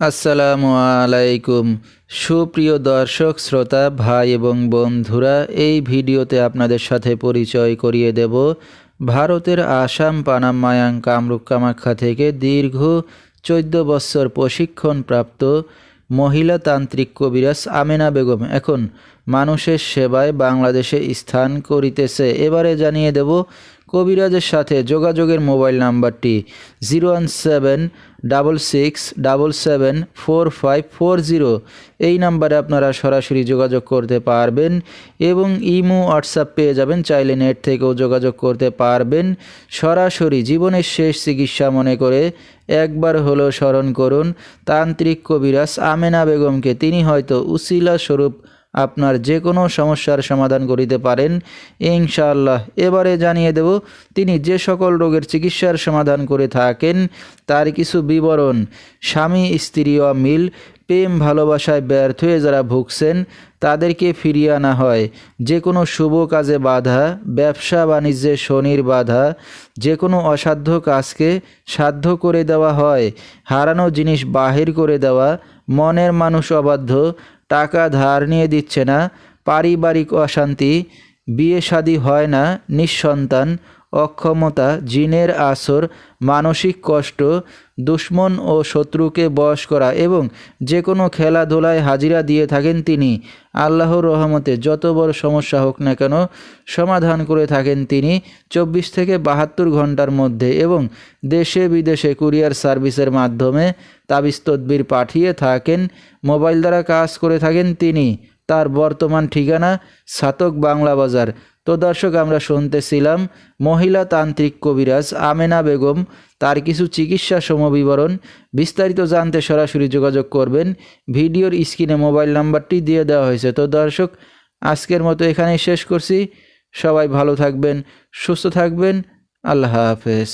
আসসালামু আলাইকুম। সুপ্রিয় দর্শক শ্রোতা ভাই এবং বন্ধুরা, এই ভিডিওতে আপনাদের সাথে পরিচয় করিয়ে দেব ভারতের আসাম পানাম মায়াং কামরূপ কামাখ্যা থেকে দীর্ঘ 14 বছর প্রশিক্ষণপ্রাপ্ত মহিলা তান্ত্রিক কবিরাজ আমেনা বেগম এখন মানুষের সেবায় বাংলাদেশে স্থান করিতেছে। এবারে জানিয়ে দেব কবিরাজের সাথে যোগাযোগের মোবাইল নাম্বারটি 01766774540। এই নাম্বারে আপনারা সরাসরি যোগাযোগ করতে পারবেন এবং ইমো হোয়াটসঅ্যাপ পেয়ে যাবেন, চাইলে নেট থেকেও যোগাযোগ করতে পারবেন। সরাসরি জীবনের শেষ চিকিৎসা মনে করে একবার হলো স্মরণ করুন তান্ত্রিক কবিরাজ আমেনা বেগমকে। তিনি হয়তো উসিলা স্বরূপ আপনার যে কোনো সমস্যার সমাধান করিতে পারেন ইনশাআল্লাহ। এবারে জানিয়ে দেব তিনি যে সকল রোগের চিকিৎসার সমাধান করে থাকেন তার কিছু বিবরণ। স্বামী স্ত্রী অমিল, প্রেম ভালোবাসায় ব্যর্থ হয়ে যারা ভুগছেন তাদেরকে ফিরিয়ে আনা হয়, যে কোনো শুভ কাজে বাধা, ব্যবসা বাণিজ্যে শনির বাধা, যে কোনো অসাধ্য কাজকে সাধ্য করে দেওয়া হয়, হারানো জিনিস বাহির করে দেওয়া, মনের মানুষ অবাধ্য, টাকা ধার নিয়ে দিচ্ছে না, পারিবারিক অশান্তি, বিয়ে শাদী হয় না, নিঃসন্তান, অক্ষমতা, জিনের আসর, মানসিক কষ্ট, দুশ্মন ও শত্রুকে বশ করা এবং যে কোনো খেলাধুলায় হাজিরা দিয়ে থাকেন তিনি। আল্লাহর রহমতে যত বড় সমস্যা হোক না কেন সমাধান করে থাকেন তিনি 24 থেকে 72 ঘন্টার মধ্যে এবং দেশে বিদেশে কুরিয়ার সার্ভিসের মাধ্যমে তাবিজ তদবির পাঠিয়ে থাকেন। মোবাইল দ্বারা কাজ করে থাকেন তিনি। তার বর্তমান ঠিকানা ছাতক বাংলা বাজার। তো দর্শক, আমরা শুনতেছিলাম মহিলা তান্ত্রিক কবিরাজ আমেনা বেগম, তার কিছু চিকিৎসা সমবিবরণ। বিস্তারিত জানতে সরাসরি যোগাযোগ করবেন, ভিডিওর স্ক্রিনে মোবাইল নাম্বারটি দিয়ে দেওয়া হয়েছে। তো দর্শক, আজকের মতো এখানেই শেষ করছি। সবাই ভালো থাকবেন, সুস্থ থাকবেন। আল্লাহ হাফেজ।